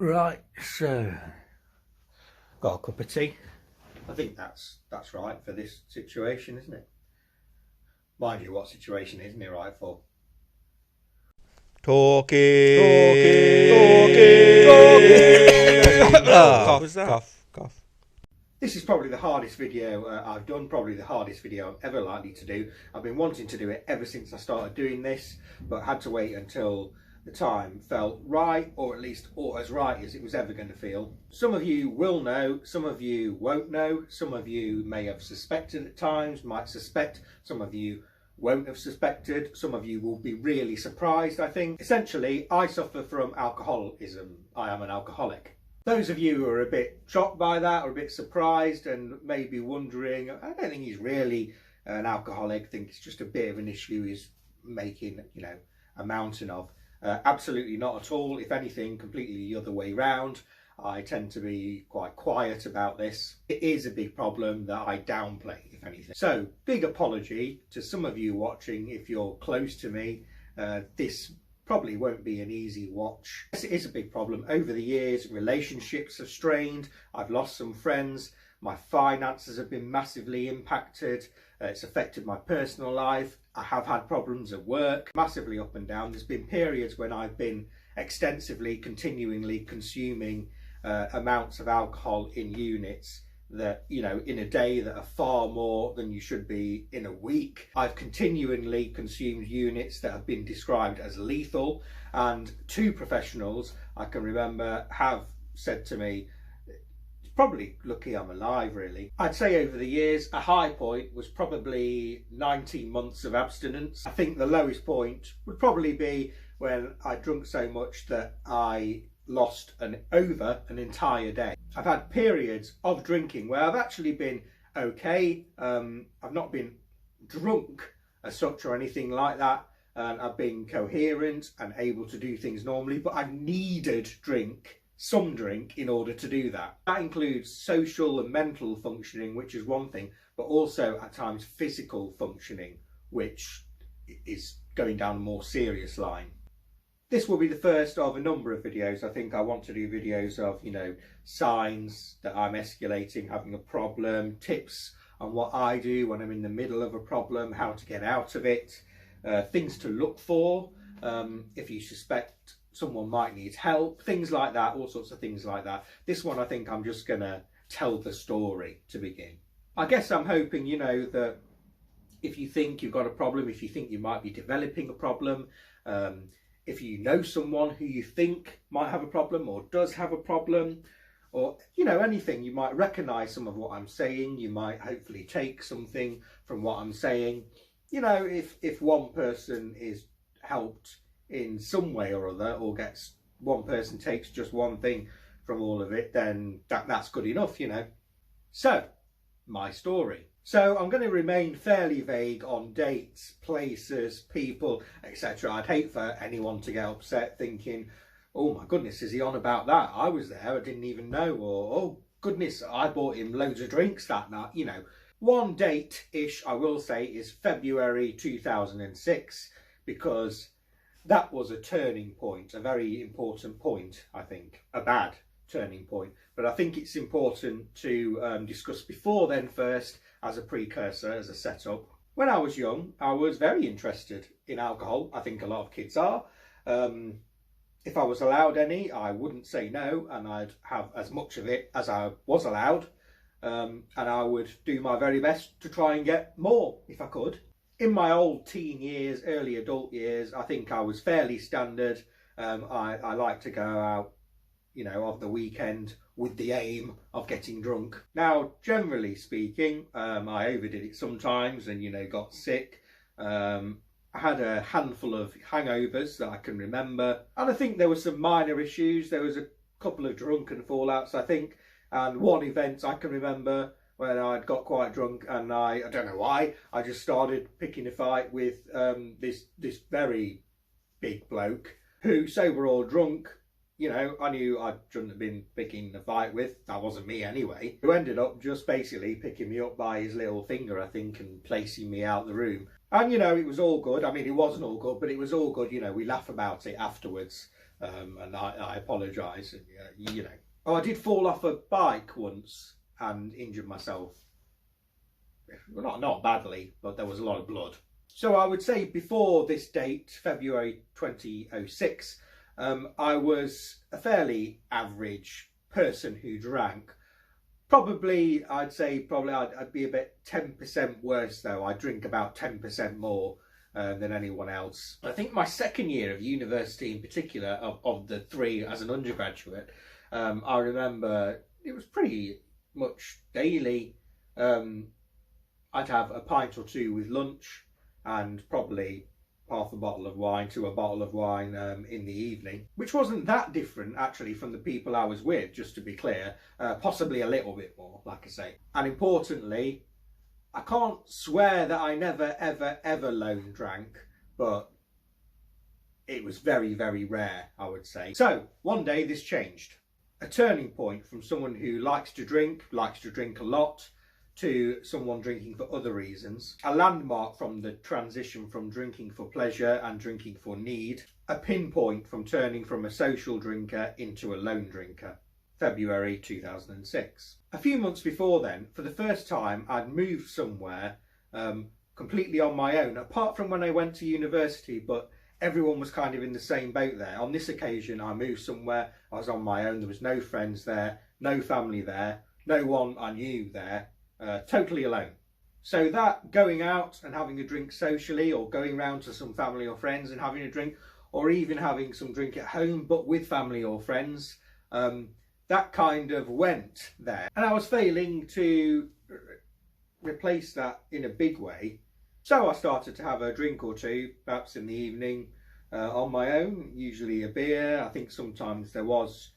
Right, so got a cup of tea. I think that's right for this situation, isn't it? Mind you, what situation isn't it right for? Talking. What was that? Cough. This is probably the hardest video I've done, probably the hardest video I'm ever likely to do. I've been wanting to do it ever since I started doing this, but had to wait until the time felt right, or at least as right as it was ever going to feel. Some of you will know, some of you won't know, some of you may have suspected at times, might suspect, some of you won't have suspected, some of you will be really surprised, I think. Essentially, I suffer from alcoholism. I am an alcoholic. Those of you who are a bit shocked by that, or a bit surprised and maybe wondering, I don't think he's really an alcoholic, I think it's just a bit of an issue he's making, a mountain of. Absolutely not at all. If anything, completely the other way round. I tend to be quite quiet about this. It is a big problem that I downplay, if anything. So, big apology to some of you watching if you're close to me. This probably won't be an easy watch. Yes, it is a big problem. Over the years, relationships have strained. I've lost some friends. My finances have been massively impacted. It's affected my personal life. I have had problems at work, massively up and down. There's been periods when I've been extensively, continually consuming amounts of alcohol in units that, in a day that are far more than you should be in a week. I've continually consumed units that have been described as lethal, and two professionals I can remember have said to me, probably lucky I'm alive, really. I'd say over the years, a high point was probably 19 months of abstinence. I think the lowest point would probably be when I drunk so much that I lost over an entire day. I've had periods of drinking where I've actually been okay. I've not been drunk as such or anything like that. And I've been coherent and able to do things normally, but I needed some drink in order to do that. That includes social and mental functioning, which is one thing, but also at times physical functioning, which is going down a more serious line. This will be the first of a number of videos. I think I want to do videos of, signs that I'm escalating, having a problem, tips on what I do when I'm in the middle of a problem, how to get out of it, things to look for, if you suspect someone might need help, things like that, all sorts of things like that. This one, I think I'm just gonna tell the story to begin. I guess I'm hoping, that if you think you've got a problem, if you think you might be developing a problem, if you know someone who you think might have a problem or does have a problem, or, anything, you might recognise some of what I'm saying, you might hopefully take something from what I'm saying. If one person is helped in some way or other, or one person takes just one thing from all of it, then that's good enough, So, my story. So I'm going to remain fairly vague on dates, places, people, etc. I'd hate for anyone to get upset thinking, oh my goodness, is he on about that? I was there, I didn't even know, or oh goodness, I bought him loads of drinks that night, One date-ish, I will say, is February 2006, because that was a turning point, a very important point, I think, a bad turning point. But I think it's important to discuss before then first, as a precursor, as a setup. When I was young, I was very interested in alcohol. I think a lot of kids are. If I was allowed any, I wouldn't say no, and I'd have as much of it as I was allowed. And I would do my very best to try and get more if I could. In my old teen years, early adult years, I think I was fairly standard. I like to go out, of the weekend with the aim of getting drunk. Now, generally speaking, I overdid it sometimes and, got sick. I had a handful of hangovers that I can remember. And I think there were some minor issues. There was a couple of drunken fallouts, I think. And one event I can remember when I'd got quite drunk and I don't know why, I just started picking a fight with this very big bloke who, sober or drunk, I knew I shouldn't have been picking a fight with. That wasn't me anyway. Who ended up just basically picking me up by his little finger, I think, and placing me out the room. And, you know, it was all good. I mean, it wasn't all good, but it was all good. You know, we laugh about it afterwards. And I apologise. And, you know. Oh, I did fall off a bike once and injured myself. Well, not badly, but there was a lot of blood. So I would say before this date, February 2006, I was a fairly average person who drank. Probably, I'd say I'd be about 10% worse though. I drink about 10% more than anyone else. I think my second year of university in particular, of the three as an undergraduate, I remember it was pretty much daily. I'd have a pint or two with lunch and probably half a bottle of wine to a bottle of wine in the evening, which wasn't that different actually from the people I was with, just to be clear, possibly a little bit more, like I say. And importantly, I can't swear that I never ever lone drank, but it was very, very rare, I would say. So one day this changed. A turning point from someone who likes to drink a lot, to someone drinking for other reasons. A landmark from the transition from drinking for pleasure and drinking for need. A pinpoint from turning from a social drinker into a lone drinker. February 2006. A few months before then, for the first time, I'd moved somewhere completely on my own, apart from when I went to university, but everyone was kind of in the same boat there. On this occasion, I moved somewhere, I was on my own, there was no friends there, no family there, no one I knew there. Totally alone. So that going out and having a drink socially, or going round to some family or friends and having a drink, or even having some drink at home but with family or friends, that kind of went there. And I was failing to replace that in a big way. So I started to have a drink or two, perhaps in the evening, on my own, usually a beer. I think sometimes there was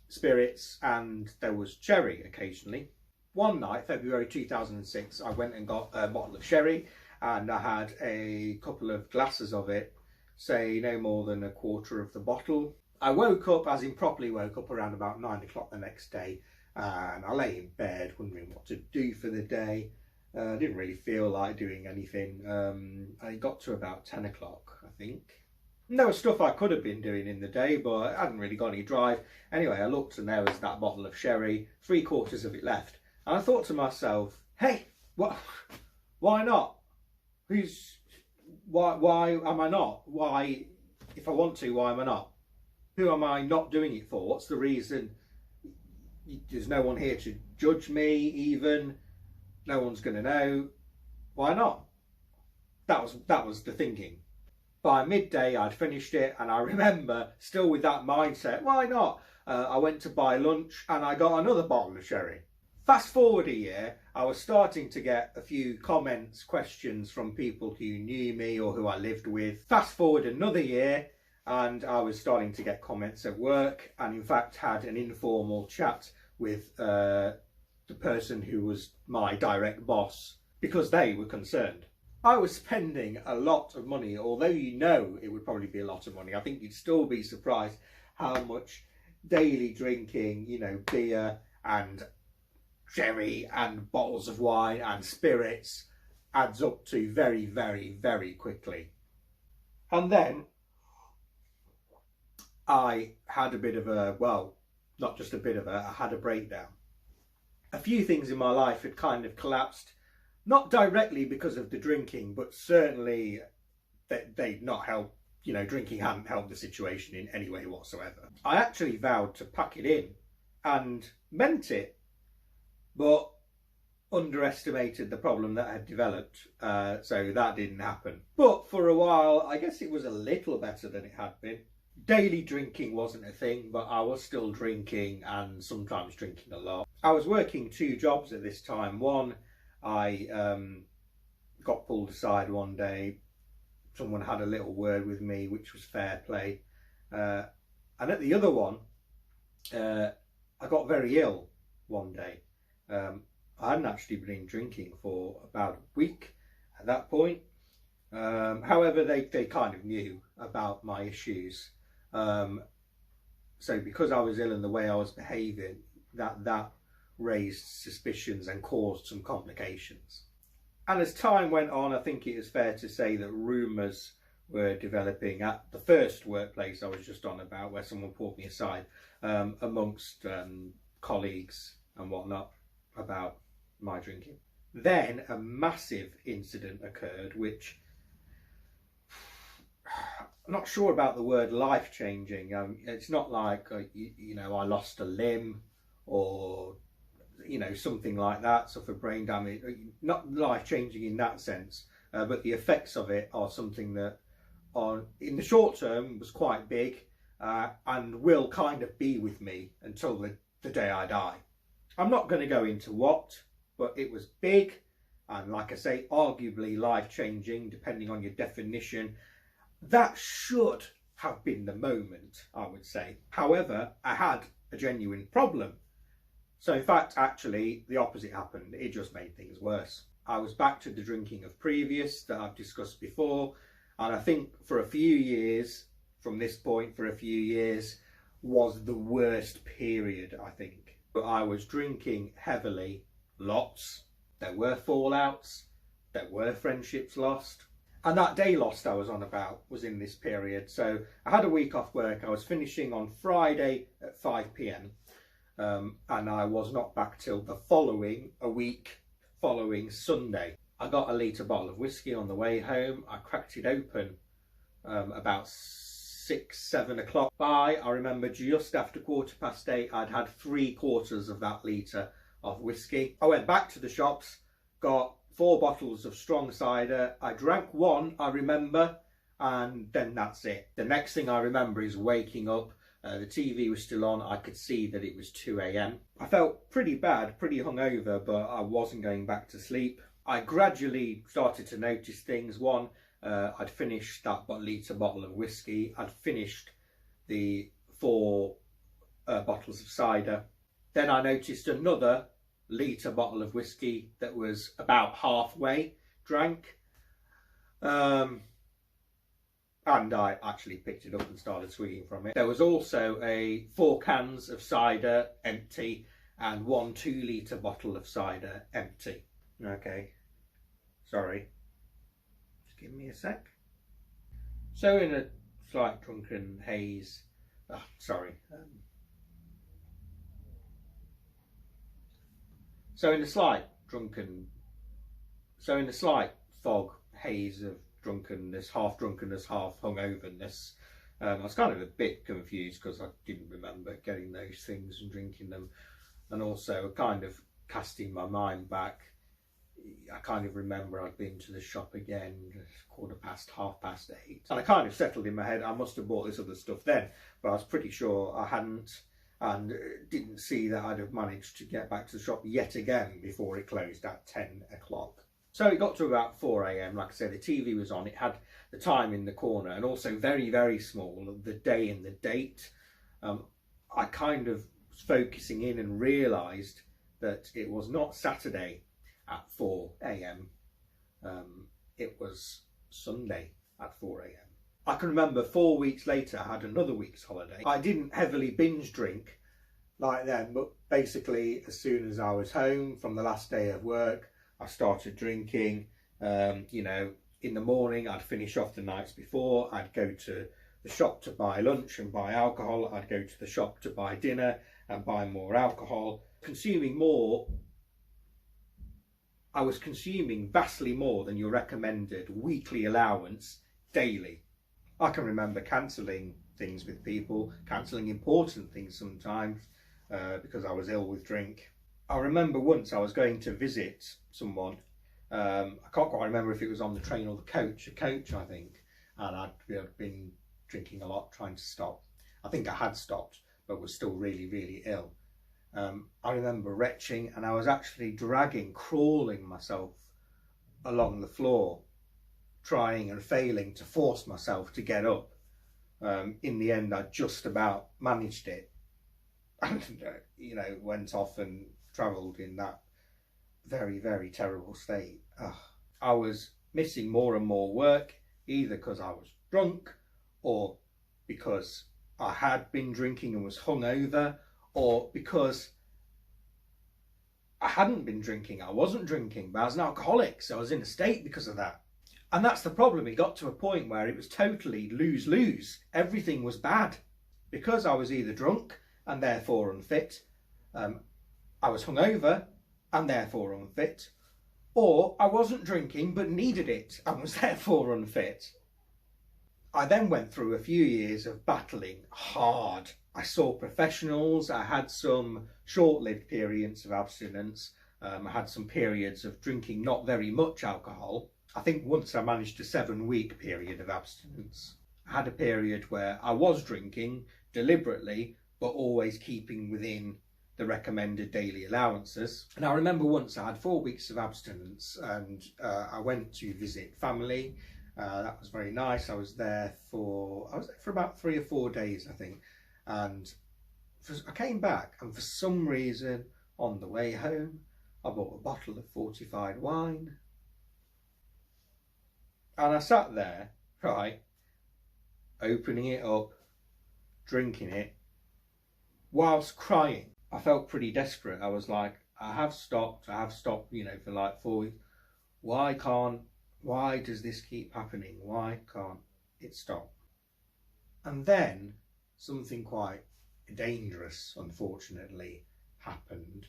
spirits and there was sherry occasionally. One night, February 2006, I went and got a bottle of sherry and I had a couple of glasses of it, say no more than a quarter of the bottle. I woke up, as in properly woke up, around about 9 o'clock the next day, and I lay in bed wondering what to do for the day. I didn't really feel like doing anything. I got to about 10 o'clock, I think. And there was stuff I could have been doing in the day, but I hadn't really got any drive. Anyway, I looked and there was that bottle of sherry, 3/4 of it left. And I thought to myself, hey, what? Why not? Why am I not? Why, if I want to, why am I not? Who am I not doing it for? What's the reason? There's no one here to judge me even. No one's going to know. Why not? That was the thinking. By midday, I'd finished it, and I remember, still with that mindset, why not? I went to buy lunch and I got another bottle of sherry. Fast forward a year, I was starting to get a few comments, questions from people who knew me or who I lived with. Fast forward another year, and I was starting to get comments at work, and in fact had an informal chat with the person who was my direct boss, because they were concerned. I was spending a lot of money, although you know it would probably be a lot of money. I think you'd still be surprised how much daily drinking, you know, beer and sherry and bottles of wine and spirits adds up to very, very, very quickly. And then I had a bit of a, well, not just a bit of a, I had a breakdown. A few things in my life had kind of collapsed, not directly because of the drinking, but certainly they'd not helped, you know, drinking hadn't helped the situation in any way whatsoever. I actually vowed to pack it in and meant it, but underestimated the problem that had developed, so that didn't happen. But for a while, I guess it was a little better than it had been. Daily drinking wasn't a thing, but I was still drinking, and sometimes drinking a lot. I was working 2 jobs at this time. One, I got pulled aside one day. Someone had a little word with me, which was fair play. And at the other one, I got very ill one day. I hadn't actually been drinking for about a week at that point. However, they kind of knew about my issues. So because I was ill and the way I was behaving, that raised suspicions and caused some complications. And as time went on, I think it is fair to say that rumours were developing at the first workplace I was just on about, where someone pulled me aside, amongst colleagues and whatnot, about my drinking. Then a massive incident occurred, which I'm not sure about the word life-changing. It's not like, you know, I lost a limb or, you know, something like that, suffered brain damage. Not life-changing in that sense, but the effects of it are something that, in the short term, was quite big and will kind of be with me until the day I die. I'm not going to go into what, but it was big and, like I say, arguably life-changing, depending on your definition. That should have been the moment, I would say. However, I had a genuine problem. So in fact, actually, the opposite happened. It just made things worse. I was back to the drinking of previous that I've discussed before. And I think for a few years, from this point, for a few years, was the worst period, I think. But I was drinking heavily, lots. There were fallouts. There were friendships lost. And that day lost I was on about was in this period. So I had a week off work. I was finishing on Friday at 5 p.m. And I was not back till a week following Sunday. I got a litre bottle of whiskey on the way home. I cracked it open about 6-7 o'clock. I remember just after 8:15, I'd had 3/4 of that litre of whiskey. I went back to the shops, got 4 bottles of strong cider. I drank one, I remember, and then that's it. The next thing I remember is waking up. The TV was still on. I could see that it was 2 a.m. I felt pretty bad, pretty hungover, but I wasn't going back to sleep. I gradually started to notice things. One, I'd finished that litre bottle of whiskey. I'd finished the 4 bottles of cider. Then I noticed another litre bottle of whiskey that was about halfway drank. And I actually picked it up and started swigging from it. There was also 4 cans of cider empty and 1 2-litre bottle of cider empty. Okay, sorry, just give me a sec. So in a slight drunken haze, so in a slight fog haze of drunkenness, half hungoverness. I was kind of a bit confused because I didn't remember getting those things and drinking them, and also kind of casting my mind back. I kind of remember I'd been to the shop again, 8:15, and I kind of settled in my head I must have bought this other stuff then, but I was pretty sure I hadn't, and didn't see that I'd have managed to get back to the shop yet again before it closed at 10 o'clock. So it got to about 4 a.m. Like I said, the TV was on. It had the time in the corner, and also very, very small, the day and the date. I kind of was focusing in and realised that it was not Saturday at 4 a.m. It was Sunday at 4 a.m. I can remember 4 weeks later I had another week's holiday. I didn't heavily binge drink like then, but basically as soon as I was home from the last day of work, I started drinking. You know, in the morning I'd finish off the nights before. I'd go to the shop to buy lunch and buy alcohol. I'd go to the shop to buy dinner and buy more alcohol. Consuming more. I was consuming vastly more than your recommended weekly allowance daily. I can remember cancelling things with people, cancelling important things sometimes because I was ill with drink. I remember once I was going to visit someone. I can't quite remember if it was on the train or the coach. A coach, I think. And I'd been drinking a lot, trying to stop. I think I had stopped, but was still really, really ill. I remember retching, and I was actually crawling myself along the floor, trying and failing to force myself to get up. In the end, I just about managed it, and you know, went off and travelled in that very, very terrible state. I was missing more and more work, either because I was drunk or because I had been drinking and was hungover, or because I hadn't been drinking, I wasn't drinking, but I was an alcoholic, so I was in a state because of that. And that's the problem. It got to a point where it was totally lose-lose. Everything was bad. Because I was either drunk and therefore unfit, I was hungover and therefore unfit, or I wasn't drinking but needed it and was therefore unfit. I then went through a few years of battling hard. I saw professionals, I had some short-lived periods of abstinence, I had some periods of drinking not very much alcohol. I think once I managed a 7-week period of abstinence. I had a period where I was drinking deliberately, but always keeping within the recommended daily allowances. And I remember once I had 4 weeks of abstinence, and I went to visit family. That was very nice. I was there for about 3 or 4 days, I think. And I came back, and for some reason on the way home I bought a bottle of fortified wine. And I sat there, right, opening it up, drinking it, whilst crying. I felt pretty desperate. I was like, I have stopped, you know, for like 4 weeks. Why does this keep happening? Why can't it stop? And then something quite dangerous, unfortunately, happened.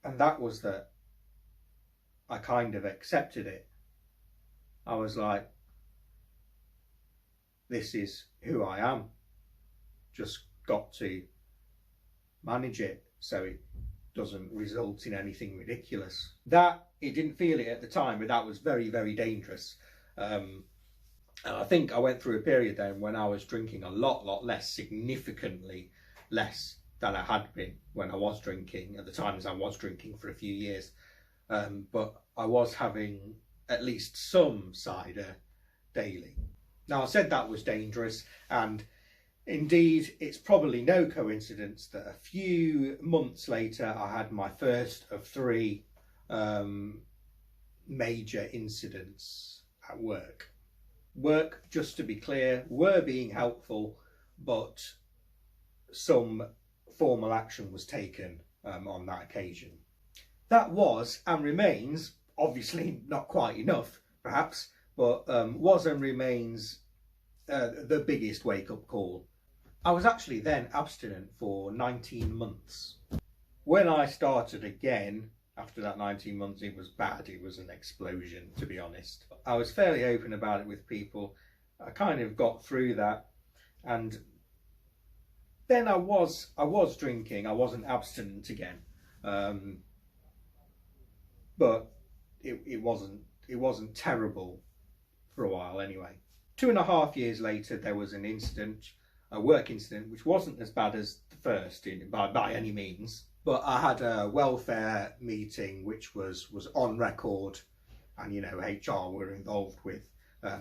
And that was that I kind of accepted it. I was like, this is who I am. Just got to manage it so it doesn't result in anything ridiculous. It didn't feel it at the time, but that was very, very dangerous. And I think I went through a period then when I was drinking a lot less, significantly less than I had been when I was drinking, at the times I was drinking for a few years. But I was having at least some cider daily. Now, I said that was dangerous, and indeed it's probably no coincidence that a few months later I had my first of 3 major incidents at work. Work, just to be clear, were being helpful, but some formal action was taken on that occasion. That was and remains, obviously not quite enough perhaps, but was and remains the biggest wake-up call. I was actually then abstinent for 19 months. When I started again, after that 19 months, it was bad. It was an explosion, to be honest. I was fairly open about it with people. I kind of got through that, and then I was drinking. I wasn't abstinent again, but it wasn't terrible for a while anyway. 2.5 years later, there was an incident, a work incident, which wasn't as bad as the first by any means. But I had a welfare meeting which was on record, and you know, HR were involved with,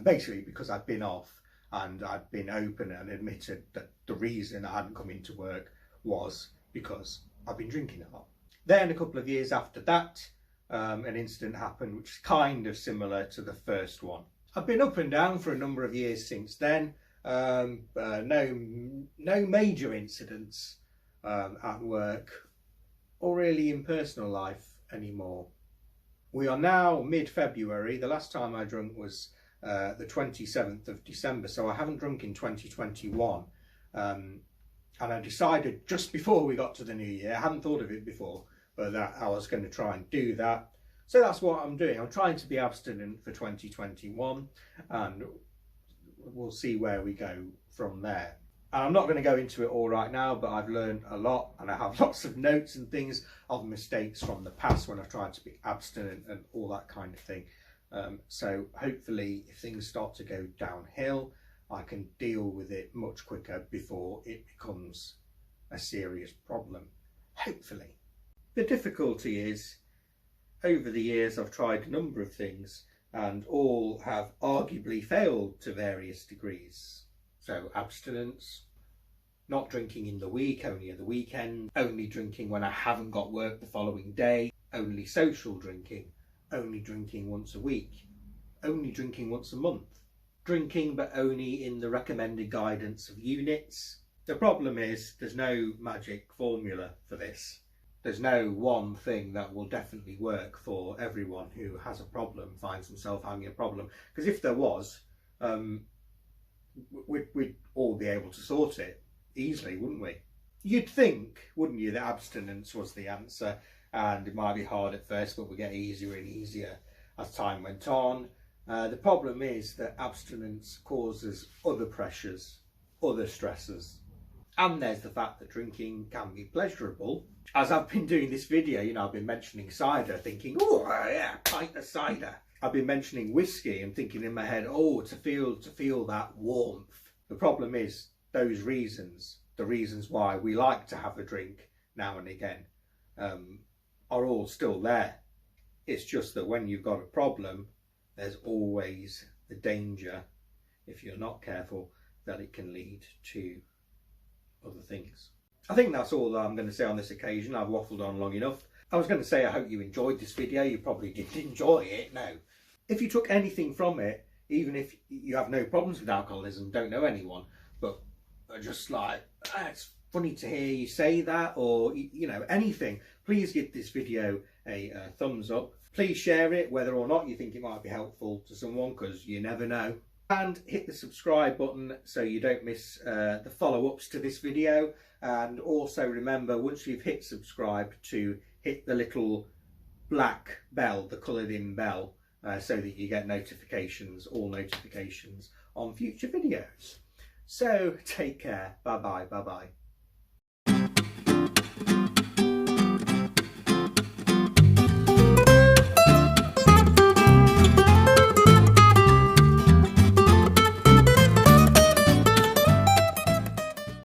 basically because I'd been off and I'd been open and admitted that the reason I hadn't come into work was because I'd been drinking a lot. Then a couple of years after that, an incident happened which is kind of similar to the first one. I've been up and down for a number of years since then. No major incidents at work or really in personal life anymore. We are now mid-February. The last time I drank was the 27th of December, so I haven't drunk in 2021. And I decided just before we got to the new year, I hadn't thought of it before, but that I was going to try and do that. So that's what I'm doing. I'm trying to be abstinent for 2021, and we'll see where we go from there. And I'm not going to go into it all right now, but I've learned a lot, and I have lots of notes and things of mistakes from the past when I've tried to be abstinent and all that kind of thing. So hopefully if things start to go downhill, I can deal with it much quicker before it becomes a serious problem, hopefully. The difficulty is, over the years I've tried a number of things and all have arguably failed to various degrees. So abstinence, not drinking in the week, only at the weekend, only drinking when I haven't got work the following day, only social drinking, only drinking once a week, only drinking once a month, drinking but only in the recommended guidance of units. The problem is there's no magic formula for this. There's no one thing that will definitely work for everyone who has a problem, finds themselves having a problem. Because if there was, we'd all be able to sort it easily, wouldn't we? You'd think, wouldn't you, that abstinence was the answer, and it might be hard at first, but would get easier and easier as time went on. The problem is that abstinence causes other pressures, other stresses. And there's the fact that drinking can be pleasurable. As I've been doing this video, you know, I've been mentioning cider, thinking, oh yeah, pint of cider. I've been mentioning whiskey and thinking in my head, oh, to feel that warmth. The problem is those reasons, the reasons why we like to have a drink now and again, are all still there. It's just that when you've got a problem, there's always the danger, if you're not careful, that it can lead to other things. I think that's all that I'm going to say on this occasion. I've waffled on long enough. I was going to say I hope you enjoyed this video. You probably didn't enjoy it, no. If you took anything from it, even if you have no problems with alcoholism, don't know anyone, but are just like, it's funny to hear you say that, or, you know, anything, please give this video a thumbs up. Please share it, whether or not you think it might be helpful to someone, because you never know. And hit the subscribe button so you don't miss the follow-ups to this video. And also remember, once you've hit subscribe, to hit the little black bell, the coloured in bell, so that you get notifications, all notifications on future videos. So take care. Bye bye. Bye bye.